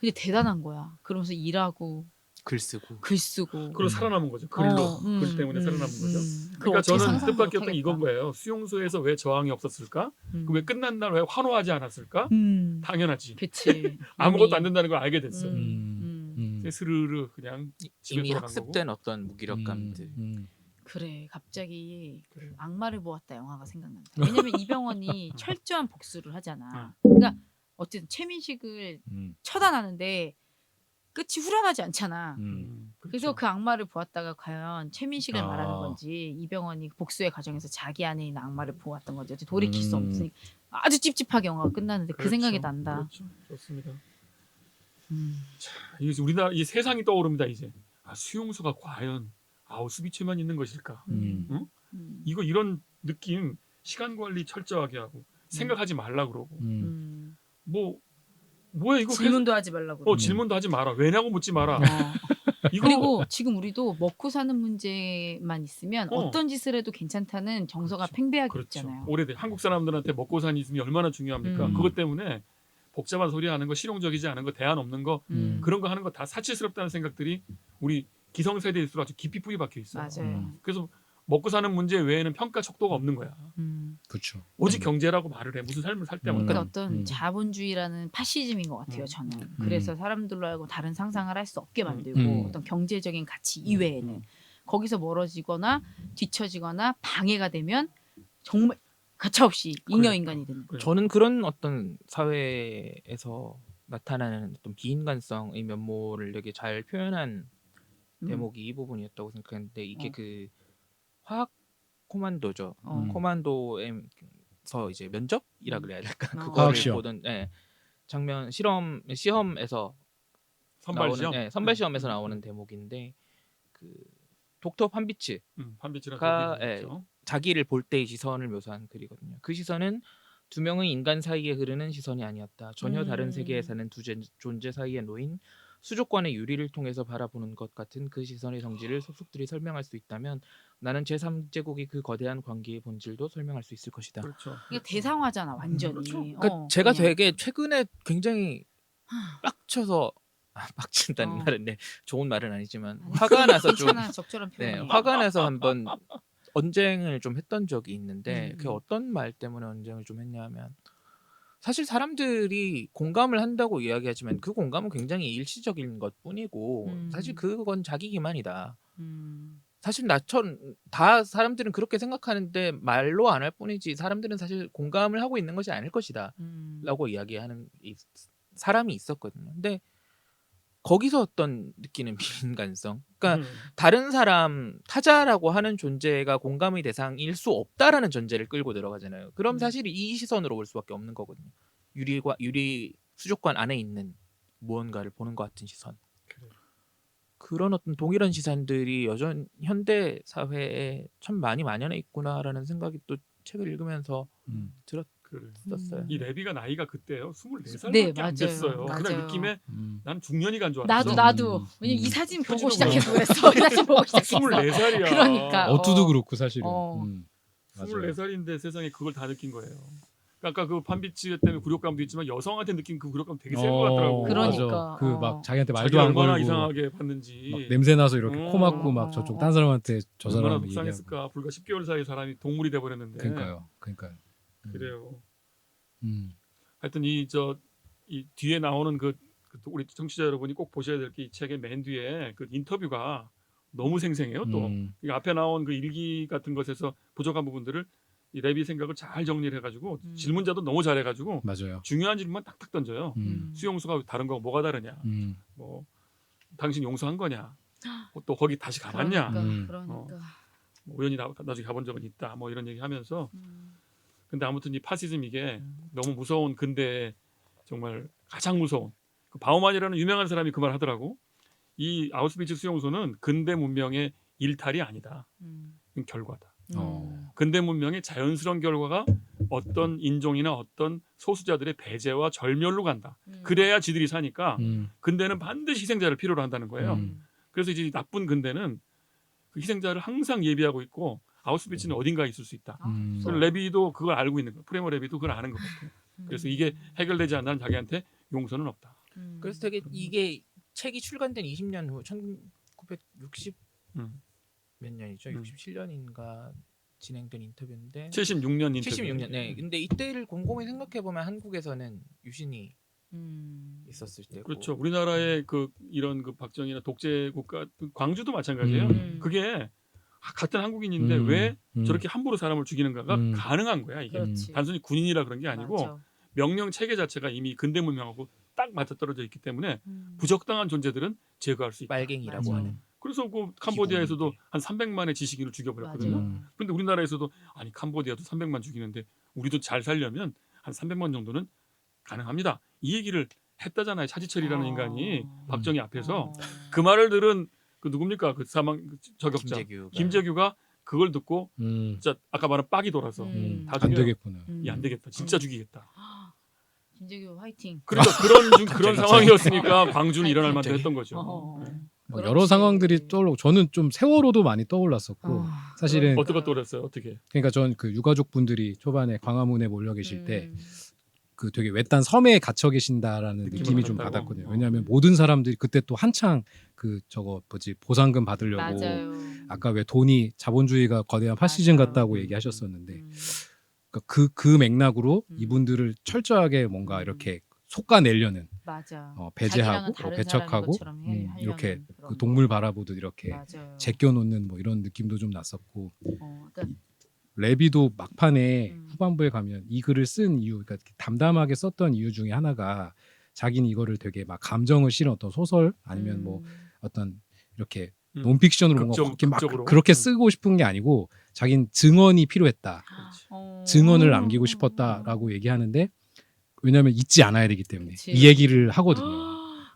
근데 대단한 거야. 그러면서 일하고 글 쓰고. 글 쓰고. 그걸로 살아남은 거죠. 글로 글 때문에 살아남은 거죠. 그걸 그러니까 어떻게 저는 상상도 뜻밖의 어떤 못하겠다. 이건 거예요. 수용소에서 왜 저항이 없었을까? 왜 끝난 날 왜 환호하지 않았을까? 당연하지. 그치. 아무것도 이미. 안 된다는 걸 알게 됐어. 스르르 그냥 집에 이미 돌아간 학습된 거고. 어떤 무기력감들. 그래 갑자기 그 악마를 보았다 영화가 생각난다. 왜냐면 이병헌이 철저한 복수를 하잖아. 그러니까 어쨌든 최민식을 처단하는데 끝이 후련하지 않잖아. 그래서 그렇죠. 그 악마를 보았다가 과연 최민식을 아. 말하는 건지 이병헌이 복수의 과정에서 자기 안에 있는 악마를 보았던 건지 어쨌든 돌이킬 수 없으니까 아주 찝찝하게 영화가 끝나는데 그 그렇죠. 생각이 난다. 그렇죠. 좋습니다. 음. 이게 우리나라 이 세상이 떠오릅니다. 이제 수용소가 과연 아우슈비츠만 있는 것일까? 음. 이거 이런 느낌 시간 관리 철저하게 하고 생각하지 말라 그러고 뭐야 이거 질문도 하지 말라고. 질문도 하지 마라. 왜냐고 묻지 마라. 이거 그리고 지금 우리도 먹고 사는 문제만 있으면 어. 어떤 짓을 해도 괜찮다는 정서가 그렇죠. 팽배하게 그렇죠. 있잖아요. 오래돼 한국 사람들한테 먹고 사는 있음이 얼마나 중요합니까? 그것 때문에 복잡한 소리 하는 거 실용적이지 않은 거 대안 없는 거 그런 거 하는 거 다 사치스럽다는 생각들이 우리 기성세대일수록 아주 깊이 뿌리 박혀 있어요. 맞아요. 그래서 먹고 사는 문제 외에는 평가 척도가 없는 거야. 그렇죠. 오직 경제라고 말을 해. 무슨 삶을 살 때마다. 그러니까 어떤 자본주의라는 파시즘인 것 같아요. 음. 저는. 그래서 사람들로 하고 다른 상상을 할 수 없게 만들고 음. 어떤 경제적인 가치 이외에는 거기서 멀어지거나 뒤처지거나 방해가 되면 정말 가차없이 잉여인간이 되는. 그래. 저는 그런 어떤 사회에서 나타나는 어떤 비인간성의 면모를 되게 잘 표현한 대목이 이 부분이었다고 생각했는데 이게 그 화학 코만도죠. 코만도에서 이제 면접이라 그래야 될까? 그거를 과학시험. 보던 장면 시험에서 선발 나오는 시험. 선발 시험에서 나오는 대목인데 그 독터 판비츠 판비치라는 가, 독일이죠. 자기를 볼 때의 시선을 묘사한 글이거든요. 그 시선은 두 명의 인간 사이에 흐르는 시선이 아니었다. 전혀 다른 세계에 사는 두 존재 사이에 놓인 수족관의 유리를 통해서 바라보는 것 같은 그 시선의 성질을 속속들이 설명할 수 있다면 나는 제3제국이 그 거대한 관계의 본질도 설명할 수 있을 것이다. 그렇죠. 이게 대상화잖아 완전히. 그렇죠. 그러니까 제가 그냥. 되게 최근에 굉장히 빡쳐서 빡친다는 어. 말은 좋은 말은 아니지만 아니, 화가 나서 좀 괜찮아, 적절한 네, 표현이에요. 화가 나서 한번 언쟁을 좀 했던 적이 있는데 그게 음. 어떤 말 때문에 언쟁을 좀 했냐면 사실 사람들이 공감을 한다고 이야기하지만 그 공감은 굉장히 일시적인 것뿐이고 사실 그건 자기 기만이다. 사실 나처럼 다 사람들은 그렇게 생각하는데 말로 안 할 뿐이지 사람들은 사실 공감을 하고 있는 것이 아닐 것이다 라고 이야기하는 사람이 있었거든요. 근데 거기서 어떤 느끼는 비인간성 그러니까 다른 사람 타자라고 하는 존재가 공감의 대상일 수 없다라는 전제를 끌고 들어가잖아요. 그럼 사실 이 시선으로 볼 수밖에 없는 거거든요. 유리 수족관 안에 있는 무언가를 보는 것 같은 시선. 그런 어떤 동일한 시선들이 여전 현대 사회에 참 많이 만연해 있구나라는 생각이 또 책을 읽으면서 들었어요. 이 레비가 나이가 그때요 24살밖에 네, 안 맞아요. 됐어요. 맞아요. 그냥 느낌에 난 중년이 간 줄 알았어. 나도 왜냐면 이 사진 보고 표지도 시작해서 그랬어. 이 사진 보고 시작했어. 24살이야. 그러니까. 어투도 그렇고 사실은. 어. 맞아요. 24살인데 세상에 그걸 다 느낀 거예요. 아까 그 판비치 때문에 굴욕감도 있지만 여성한테 느낀 그 굴욕감 되게 센 것 같더라고. 그러니까. 맞아. 그 막 자기한테 자기 말도 안 얼마나 걸고 이상하게 봤는지 막 냄새 나서 이렇게 코 막고 어. 막 저쪽 딴 사람한테 저 얼마나 사람 얘기하고. 속상했을까. 불과 10개월 사이 사람이 동물이 돼 버렸는데. 그러니까요. 그래요. 음. 하여튼 이 뒤에 나오는 그 우리 청취자 여러분이 꼭 보셔야 될 게 이 책의 맨 뒤에 그 인터뷰가 너무 생생해요. 또 이 앞에 나온 그 일기 같은 것에서 부족한 부분들을 이 레비 생각을 잘 정리를 해가지고 질문자도 너무 잘해가지고 맞아요. 중요한 질문만 딱딱 던져요. 수용소가 다른 거하고 뭐가 다르냐? 뭐 당신 용서한 거냐? 또 거기 다시 가봤냐? 그러니까. 뭐 우연히 나중에 가본 적은 있다. 뭐 이런 얘기하면서. 근데 아무튼 이 파시즘 이게 너무 무서운 근대 정말 가장 무서운 그 바우만이라는 유명한 사람이 그 말 하더라고. 이 아우슈비츠 수용소는 근대 문명의 일탈이 아니다. 이건 결과다. 근대 문명의 자연스러운 결과가 어떤 인종이나 어떤 소수자들의 배제와 절멸로 간다. 그래야 지들이 사니까 근대는 반드시 희생자를 필요로 한다는 거예요. 그래서 이제 나쁜 근대는 그 희생자를 항상 예비하고 있고 아우슈비츠는 어딘가에 있을 수 있다. 레비도 그걸 알고 있는 거예요. 프레머 레비도 그걸 아는 것 같아요. 그래서 이게 해결되지 않는 자기한테 용서는 없다. 그래서 되게 이게 책이 출간된 20년 후 1960 몇 년이죠? 67년인가 진행된 인터뷰인데 76년 인터뷰. 76년. 네. 근데 이때를 곰곰이 생각해 보면 한국에서는 유신이 있었을 때고. 그렇죠. 우리나라의 그 이런 그 박정희나 독재 국가 광주도 마찬가지예요. 그게 같은 한국인인데 왜 저렇게 함부로 사람을 죽이는가가 가능한 거야. 이게 그렇지. 단순히 군인이라 그런 게 아니고 맞아. 명령 체계 자체가 이미 근대 문명하고 딱 맞아떨어져 있기 때문에 부적당한 존재들은 제거할 수 있다. 빨갱이라고 맞아요. 하는. 그래서 그 캄보디아에서도 한 300만의 지식인을 죽여버렸거든요. 맞아요. 그런데 우리나라에서도 아니 캄보디아도 300만 죽이는데 우리도 잘 살려면 한 300만 정도는 가능합니다. 이 얘기를 했다잖아요. 차지철이라는 인간이 박정희 앞에서 그 말을 들은 그 누굽니까? 그 사망 저격자 김재규가 그걸 듣고 진짜 아까 말한 빡이 돌아서 다 안 죽여. 되겠구나. 안 되겠다. 진짜 죽이겠다. 김재규 화이팅. 그러니까 그런 상황이었으니까 광주는 일어날 만도 했던 거죠. 뭐 그렇지. 여러 상황들이 떠오르고 저는 좀 세월호도 많이 떠올랐었고 사실은 어떻게 떠올랐어요? 어떻게? 그러니까 전 그 유가족 분들이 초반에 광화문에 몰려 계실 때 그 되게 외딴 섬에 갇혀 계신다라는 느낌을 느낌이 좀 받았다고? 받았거든요. 왜냐하면 모든 사람들이 그때 또 한창 그 저거 뭐지 보상금 받으려고 맞아요. 아까 왜 돈이 자본주의가 거대한 파시즘 맞아요. 같다고 얘기하셨었는데 그러니까 그 맥락으로 이분들을 철저하게 뭔가 이렇게 솎아내려는 맞아. 배제하고 자기랑은 다른 배척하고 사람인 것처럼 하려는 이렇게 그런 그 거. 동물 바라보듯 이렇게 맞아요. 제껴놓는 뭐 이런 느낌도 좀 났었고 그러니까 레비도 막판에 음. 후반부에 가면 이 글을 쓴 이유, 그러니까 담담하게 썼던 이유 중에 하나가 자기는 이거를 되게 막 감정을 실은 어떤 소설 아니면 뭐 어떤 이렇게 논픽션으로 뭔가 그렇게 막 극적으로. 그렇게 쓰고 싶은 게 아니고 자기는 증언이 필요했다. 증언을 남기고 싶었다라고 얘기하는데 왜냐하면 잊지 않아야 되기 때문에 그치. 이 얘기를 하거든요.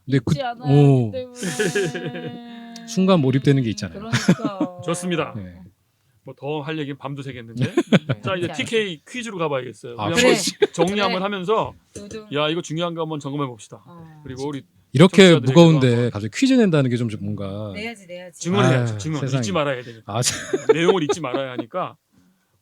근데 잊지 않아야 오, 하기 때문에. 순간 몰입되는 게 있잖아요. 그러니까. 좋습니다. 네. 뭐 더 할 얘기는 밤도 새겠는데. 자 이제 그렇지 TK 퀴즈로 가봐야겠어요. 아, 우리 그래. 한번 정리 한번 그래. 하면서 두둥. 야 이거 중요한 거 한번 점검해 봅시다. 그리고 우리 이렇게 청취자들에게도 무거운데 한번. 갑자기 퀴즈 낸다는 게 좀 뭔가 내야지. 증언해야죠. 아유, 증언 세상에. 잊지 말아야 되니까. 아, 내용을 잊지 말아야 하니까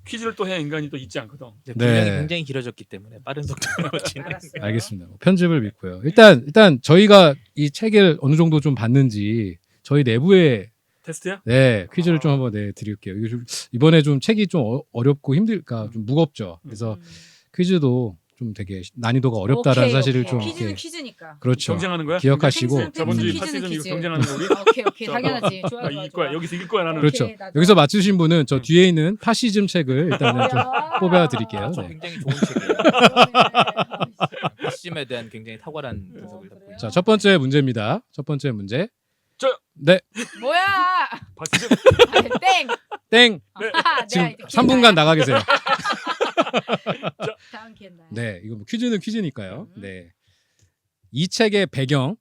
퀴즈를 또 해야 인간이 또 잊지 않거든. 분량이 네. 굉장히 길어졌기 때문에 빠른 속도로 진행. 알았어요. 알겠습니다. 편집을 믿고요. 일단 저희가 이 책을 어느 정도 좀 봤는지 저희 내부에 테스트야? 네 퀴즈를 좀 한번 내드릴게요. 이번에 좀 책이 좀 어렵고 힘들까 좀 무겁죠. 그래서 퀴즈도 좀 되게 난이도가 어렵다라는 사실을 좀 퀴즈는 이렇게 퀴즈니까. 그렇죠. 경쟁하는 거야? 기억하시고 펭수, 저번 주 퀴즈는 파시즘 이거 퀴즈. 경쟁하는 거 우리? 오케이 자, 당연하지. 좋아 나 좋아. 이길 거야. 여기서 이길 거야 나는. 그렇죠. 오케이, 나도. 여기서 맞추신 분은 저 뒤에 있는 파시즘 책을 일단은 좀 야. 뽑아드릴게요. 네. 굉장히 좋은 책이에요. 그러네. 파시즘에 대한 굉장히 탁월한 분석을 그래요? 갖고 있죠. 자, 첫 번째 문제입니다. 첫 번째 문제. 저요. 네, 뭐야? 파시즘. 아니, 땡. 땡. 네. 지금 내가 이제 3분간 나가 계세요. 다음 기회는 나야. 네, 이거 뭐 퀴즈는 퀴즈니까요. 네, 이 책의 배경,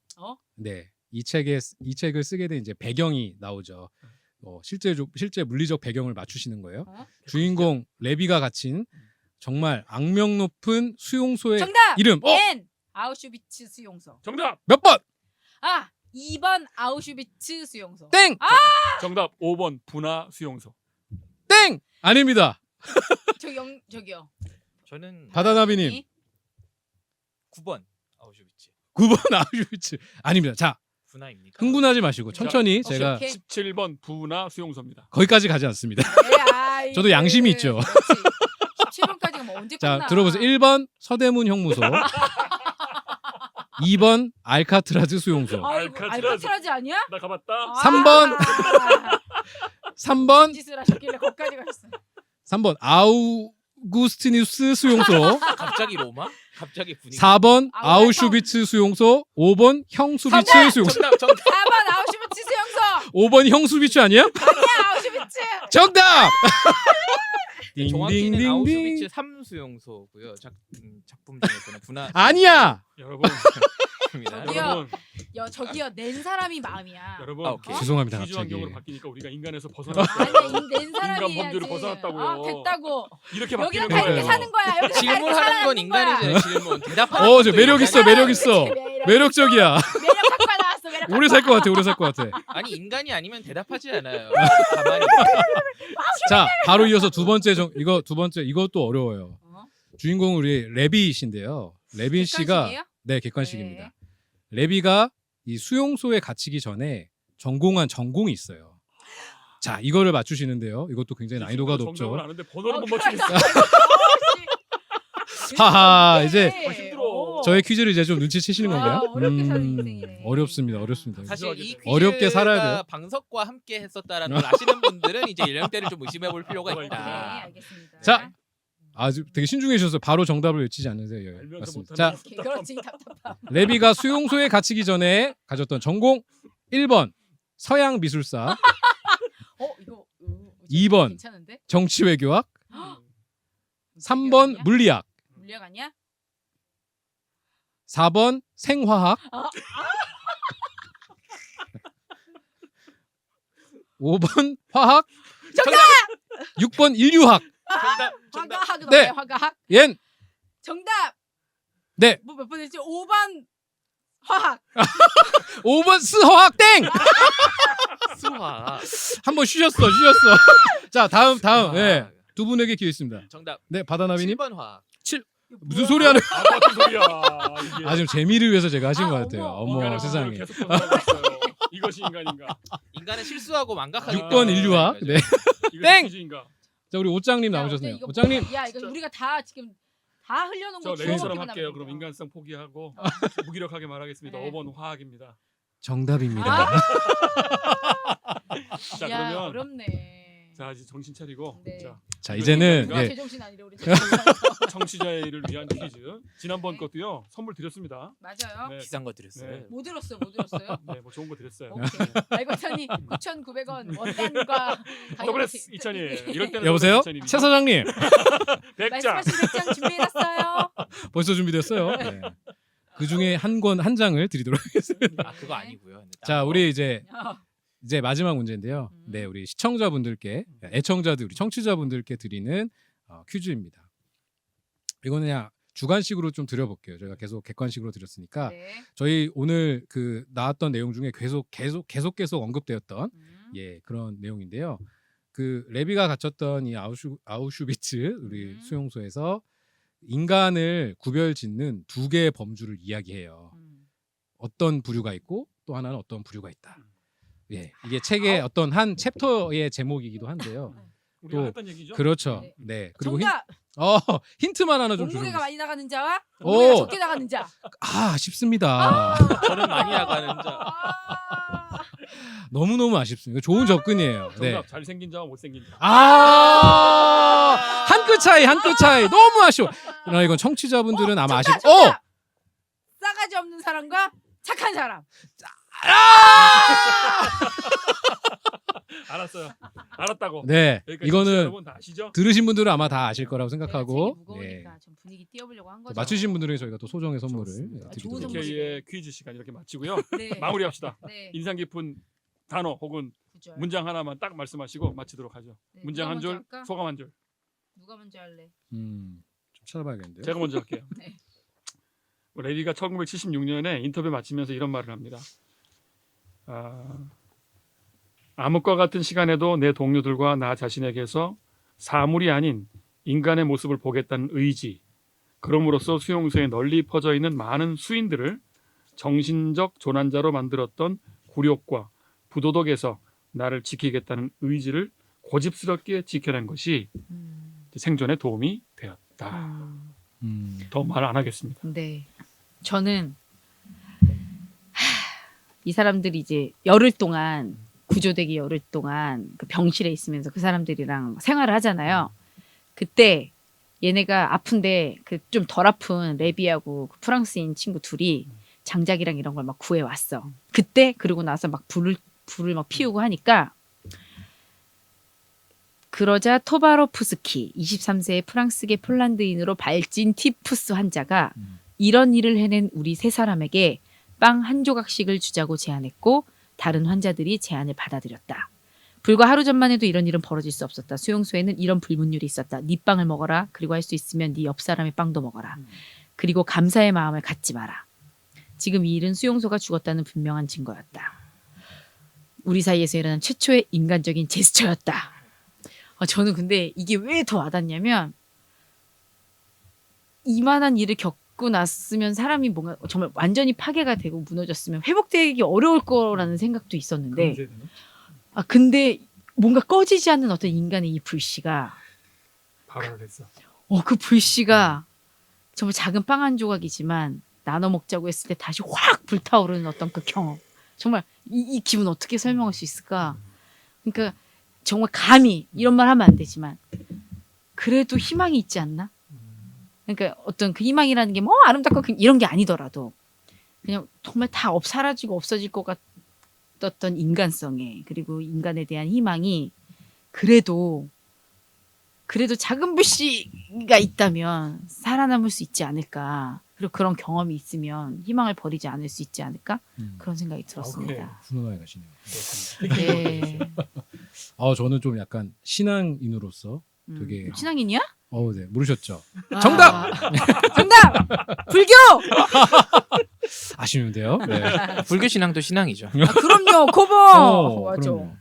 네, 이 책을 쓰게 된 이제 배경이 나오죠. 실제 물리적 배경을 맞추시는 거예요. 주인공 레비가 갇힌 정말 악명 높은 수용소의 정답. 이름. N 아우슈비츠 수용소. 정답. 몇 번? 2번 아우슈비츠 수용소. 땡, 정답 5번 분화 수용소. 땡. 아닙니다. 저기요. 저는 바다나비님 9번 아우슈비츠 9번 아우슈비츠 아닙니다. 자, 분화입니까? 흥분하지 마시고 천천히 오케이, 제가 오케이. 17번 분화 수용소입니다. 거기까지 가지 않습니다. 저도 그 양심이 있죠. 17번까지가 뭐 언제 자, 끝나? 들어보세요. 1번 서대문 형무소. 2번 알카트라즈 수용소. 아이고, 알카트라즈 아니야? 나 가봤다. 3번. 3번 짓을 하셨길래 거기까지 가셨어. 3번 아우구스티누스 수용소. 갑자기 로마? 갑자기 분위기. 4번 아우, 아우슈비츠 수용소. 5번 형수비츠 정답! 수용소. 정답. 4번 아우슈비츠 수용소. 5번 형수비츠 아니야? 아니야 아우슈비츠. 정답. 정확히는 아우슈비츠 딩딩딩딩. 3수용소고요. 작품 중에서는 분화 아니야. 여러분, 저기요. 저기요 낸 사람이 마음이야. 여러분. 아, 오케이. 죄송합니다, 퀴즈 갑자기. 환경으로 바뀌니까 우리가 인간에서 벗어났어. 아니야 낸 사람이 인간 범죄로 해야지. 벗어났다고요. 됐다고. 이렇게 여기는 바뀌는 다 이렇게 거예요. 사는 거야. 여기서 다 이렇게 질문하는 살아가는 건 거야. 인간이잖아요. 질문. 대답하는 저 것도 매력 있어. 인간이잖아요. 매력 있어. 매력적이야. 매력 갖고 나왔어. 매력 갖고 오래 살 것 같아. 오래 살 것 같아. 아니 인간이 아니면 대답하지 않아요. 가만히. 자, 바로 이어서 두 번째 이것도 어려워요. 어? 주인공은 우리 레비이신데요. 레비 씨가 객관식이에요? 네, 객관식입니다. 레비가 이 수용소에 갇히기 전에 전공한 전공이 있어요. 자, 이거를 맞추시는데요. 이것도 굉장히 난이도가 높죠. 정답을 아는데 번호를 못 맞추겠어. 하하, 이제 힘들어. 저의 퀴즈를 이제 좀 눈치채시는 건가요? 어렵게 사는 인생이네. 어렵습니다. 사실 이 어렵게 살아야 퀴즈가 돼요. 방석과 함께 했었다라는 걸 아시는 분들은 이제 연령대를 좀 의심해 볼 필요가 네, 있다. 알겠습니다. 자, 아주 되게 신중해지셨어요. 바로 정답을 외치지 않으세요. 예, 알면서 맞습니다. 못하는 자, 그렇지 답답함. 레비가 수용소에 갇히기 전에 가졌던 전공 1번 서양 미술사, 이거 2번 괜찮은데? 정치 외교학, 음. 3번 물리학, 물리학 아니야? 4번 생화학, 5번 화학, 정답. 6번 인류학. 정답. 화가학 네. 네. 화가학. 옌. 정답. 네. 뭐 몇 번 했지? 5번 화학. 5번 스화학 땡. 수화. 한번 쉬셨어. 자, 다음. 네. 두 분에게 기회 있습니다. 정답. 네, 바다나비님. 7번 화학. 무슨 소리 하는? 아, 같은 소리야. 이게. 아, 지금 재미를 위해서 제가 하신 아, 것 같아요. 어머. 어머, 인간의 세상에. 본성을 계속 드러내고 있어요. 이것이 인간인가? 인간은 실수하고 망각하는 6번 인류학. 네. 이것이 땡! 퀴즈인가? 자, 우리 옷장님 야, 나오셨네요. 이거 옷장님. 야 이거 우리가 다 지금 다 흘려놓은 저 거 레이처럼 주워먹기만 할게요. 하면 그럼 돼요. 인간성 포기하고 무기력하게 말하겠습니다. 네. 5번 화학입니다. 정답입니다. 자, 야 그러면 어렵네. 자, 이제 정신 차리고 네. 자, 이제는 인간인가? 예, 제정신 아니래 우리 제정신. 청취자를 위한 퀴즈. 지난번 네. 것도요. 선물 드렸습니다. 맞아요. 네. 비싼 거 드렸어요. 네. 못 들었어요. 못 들었어요. 네, 뭐 좋은 거 드렸어요. 오케이. 알고타니 9,900원 원단과 더블레스 2,000일. 이럴 때는 여보세요? 더블레스 2,000일이죠. 최 사장님. 100장. 말씀하신 100장 준비해놨어요. 벌써 준비됐어요. 네. 그 중에 한 장을 드리도록 하겠습니다. 아 그거 아니고요. 근데 자, 딴 우리 이제 어, 마지막 문제인데요. 음. 네, 우리 시청자분들께, 애청자들, 우리 청취자분들께 드리는 퀴즈입니다. 이거는 그냥 주관식으로 좀 드려볼게요. 저희가 계속 객관식으로 드렸으니까 네. 저희 오늘 그 나왔던 내용 중에 계속 언급되었던 음. 그런 내용인데요. 그 레비가 갇혔던 이 아우슈비츠 우리 수용소에서 인간을 구별짓는 두 개의 범주를 이야기해요. 어떤 부류가 있고 또 하나는 어떤 부류가 있다. 예, 이게 책의 어떤 한 챕터의 제목이기도 한데요. 우리가 또 했던 얘기죠. 그렇죠. 네. 네. 그리고 정답. 힌트만 하나 좀 몸무게가 주세요. 많이 나가는 자와 오. 몸무게가 적게 나가는 자. 아쉽습니다. 저는 많이 나가는 자. 아. 너무너무 아쉽습니다. 좋은 접근이에요. 네. 정답. 잘생긴 자와 못생긴 자. 한 끗 차이. 너무 아쉬워. 그러나 이건 청취자분들은 아마 아실. 정답. 싸가지 없는 사람과 착한 사람. 알았어요. 알았다고. 네. 여기까지 이거는 여러분 다 아시죠? 들으신 분들은 아마 다 아실 거라고 책이 생각하고 무거우니까 좀 분위기 띄워보려고 한 거죠. 맞추신 분들에게 저희가 또 소정의 선물을 좋습니다. 드리도록 좋은 하겠습니다. DK의 퀴즈 시간 이렇게 마치고요. 네. 마무리합시다. 네. 인상 깊은 단어 혹은 구절. 문장 하나만 딱 말씀하시고 마치도록 하죠. 네. 문장 누가 한 먼저 줄, 할까? 소감 한 줄. 누가 먼저 할래? 좀 찾아봐야겠는데요. 제가 먼저 할게요. 네. 레비가 1976년에 인터뷰 마치면서 이런 말을 합니다. 암흑과 같은 시간에도 내 동료들과 나 자신에게서 사물이 아닌 인간의 모습을 보겠다는 의지, 그럼으로써 수용소에 널리 퍼져 있는 많은 수인들을 정신적 조난자로 만들었던 굴욕과 부도덕에서 나를 지키겠다는 의지를 고집스럽게 지켜낸 것이 생존에 도움이 되었다. 더 말 안 하겠습니다. 네. 저는 이 사람들이 이제 열흘 동안 구조되기 열흘 동안 그 병실에 있으면서 그 사람들이랑 생활을 하잖아요. 그때 얘네가 아픈데 그 좀 덜 아픈 레비하고 그 프랑스인 친구 둘이 장작이랑 이런 걸 막 구해 왔어. 그때 그러고 나서 막 불을 막 피우고 하니까 그러자 토바로프스키 23세의 프랑스계 폴란드인으로 발진 티푸스 환자가 이런 일을 해낸 우리 세 사람에게 빵 한 조각씩을 주자고 제안했고 다른 환자들이 제안을 받아들였다. 불과 하루 전만 해도 이런 일은 벌어질 수 없었다. 수용소에는 이런 불문율이 있었다. 네 빵을 먹어라. 그리고 할 수 있으면 네 옆 사람의 빵도 먹어라. 그리고 감사의 마음을 갖지 마라. 지금 이 일은 수용소가 죽었다는 분명한 증거였다. 우리 사이에서 일어난 최초의 인간적인 제스처였다. 저는 근데 이게 왜 더 와닿냐면 이만한 일을 겪고 났으면 사람이 뭔가 정말 완전히 파괴가 되고 무너졌으면 회복되기 어려울 거라는 생각도 있었는데 근데 뭔가 꺼지지 않는 어떤 인간의 이 불씨가 발언을 했어. 그 불씨가 정말 작은 빵 한 조각이지만 나눠 먹자고 했을 때 다시 확 불타오르는 어떤 그 경험. 정말 이 기분 어떻게 설명할 수 있을까? 그러니까 정말 감히 이런 말 하면 안 되지만 그래도 희망이 있지 않나? 그러니까 어떤 그 희망이라는 게 뭐 아름답고 이런 게 아니더라도 그냥 정말 다 사라지고 없어질 것 같았던 인간성에 그리고 인간에 대한 희망이 그래도 작은 불씨가 있다면 살아남을 수 있지 않을까. 그리고 그런 경험이 있으면 희망을 버리지 않을 수 있지 않을까. 그런 생각이 들었습니다. 훈훈하게 가시네요. 네. 저는 좀 약간 신앙인으로서 되게 신앙인이야? 네, 모르셨죠? 아. 정답! 정답! 불교! 아시면 돼요. 네. 불교 신앙도 신앙이죠. 아, 그럼요. 고보. 맞아. 그럼요.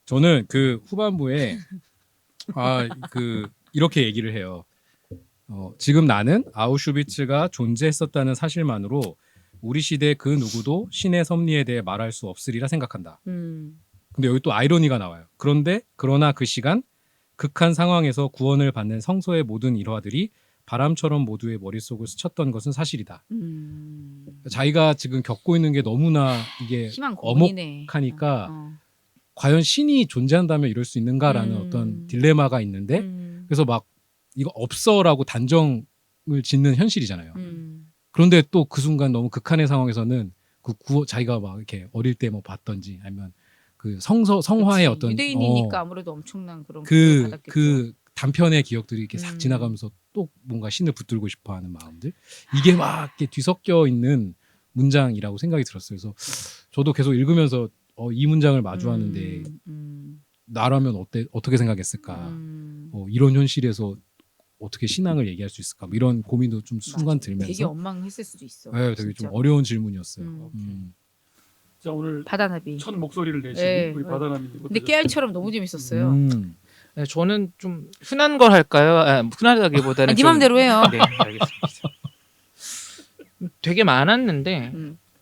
저는 그 후반부에 이렇게 얘기를 해요. 지금 나는 아우슈비츠가 존재했었다는 사실만으로 우리 시대 그 누구도 신의 섭리에 대해 말할 수 없으리라 생각한다. 근데 여기 또 아이러니가 나와요. 그러나 그 시간 극한 상황에서 구원을 받는 성서의 모든 일화들이 바람처럼 모두의 머릿속을 스쳤던 것은 사실이다. 자기가 지금 겪고 있는 게 너무나 이게 희망 고문이네. 어목하니까 과연 신이 존재한다면 이럴 수 있는가라는 어떤 딜레마가 있는데 그래서 막 이거 없어라고 단정을 짓는 현실이잖아요. 그런데 또 그 순간 너무 극한의 상황에서는 자기가 막 이렇게 어릴 때 뭐 봤던지 아니면 그 성화의 어떤 유대인이니까 아무래도 엄청난 그런 그 단편의 기억들이 이렇게 싹 지나가면서 또 뭔가 신을 붙들고 싶어하는 마음들 이게 막 이렇게 뒤섞여 있는 문장이라고 생각이 들었어요. 그래서 저도 계속 읽으면서 이 문장을 마주하는데 나라면 어떻게 생각했을까? 이런 현실에서 어떻게 신앙을 얘기할 수 있을까? 뭐 이런 고민도 좀 순간 들면서 되게 원망했을 수도 있어. 네, 되게 진짜. 좀 어려운 질문이었어요. 자 오늘 바다나비. 첫 목소리를 내신 네. 우리 바다나비. 근데 깨알처럼 너무 재밌었어요. 네, 저는 좀 흔한 걸 할까요? 흔하다기보다는 네 맘대로 해요. 네, 알겠습니다. 되게 많았는데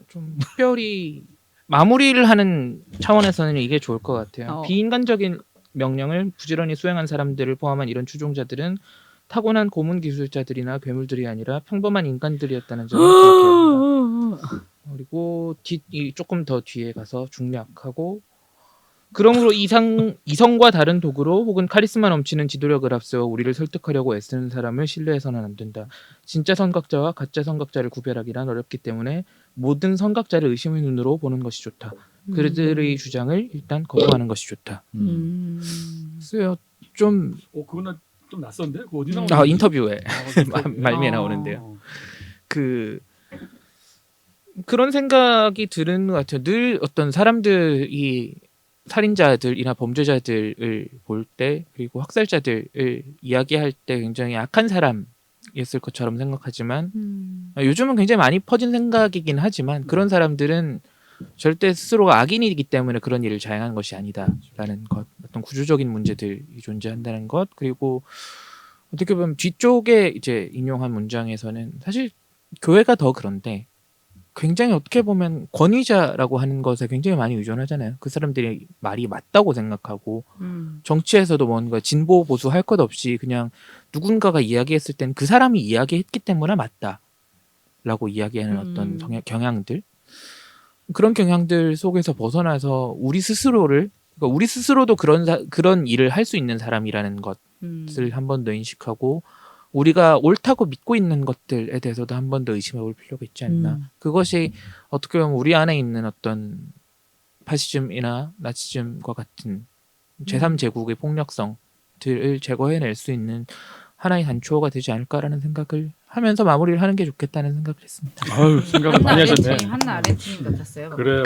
좀 특별히 마무리를 하는 차원에서는 이게 좋을 것 같아요. 비인간적인 명령을 부지런히 수행한 사람들을 포함한 이런 추종자들은 타고난 고문 기술자들이나 괴물들이 아니라 평범한 인간들이었다는 점을 기억해야 한다. 그리고 조금 더 뒤에 가서 중략하고 그러므로 이성과 다른 도구로 혹은 카리스마 넘치는 지도력을 앞세워 우리를 설득하려고 애쓰는 사람을 신뢰해서는 안 된다. 진짜 선각자와 가짜 선각자를 구별하기란 어렵기 때문에 모든 선각자를 의심의 눈으로 보는 것이 좋다. 그들의 주장을 일단 거부하는 것이 좋다. 글쎄요, 좀 그거는 좀 낯선데? 그거 어디 나오는 인터뷰에 말미에 나오는데요. 그런 생각이 드는 것 같아요. 늘 어떤 사람들이 살인자들이나 범죄자들을 볼 때 그리고 학살자들을 이야기할 때 굉장히 악한 사람이었을 것처럼 생각하지만 요즘은 굉장히 많이 퍼진 생각이긴 하지만 그런 사람들은 절대 스스로가 악인이기 때문에 그런 일을 자행하는 것이 아니다라는 것, 어떤 구조적인 문제들이 존재한다는 것, 그리고 어떻게 보면 뒤쪽에 이제 인용한 문장에서는 사실 교회가 더 그런데 굉장히 어떻게 보면 권위자라고 하는 것에 굉장히 많이 의존하잖아요. 그 사람들이 말이 맞다고 생각하고 정치에서도 뭔가 진보 보수 할 것 없이 그냥 누군가가 이야기했을 땐 그 사람이 이야기했기 때문에 맞다라고 이야기하는 어떤 경향들, 그런 경향들 속에서 벗어나서 우리 스스로도 그런 일을 할 수 있는 사람이라는 것을 한 번 더 인식하고 우리가 옳다고 믿고 있는 것들에 대해서도 한 번 더 의심해 볼 필요가 있지 않나. 그것이 어떻게 보면 우리 안에 있는 어떤 파시즘이나 나치즘과 같은 제3제국의 폭력성들을 제거해낼 수 있는 하나의 단초가 되지 않을까라는 생각을 하면서 마무리를 하는 게 좋겠다는 생각을 했습니다. 아유, 생각을 많이 하셨네. 한나 아렌트님 같았어요. 그래요.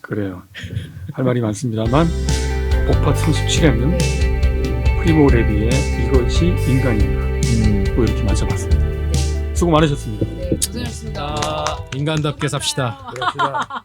그래요. 할 말이 많습니다만 옥파 37회는 프리모 레비의 이것이 인간인가 이렇게 맞춰봤습니다. 수고 많으셨습니다. 네, 고생하셨습니다. 인간답게 삽시다. 그렇습니다.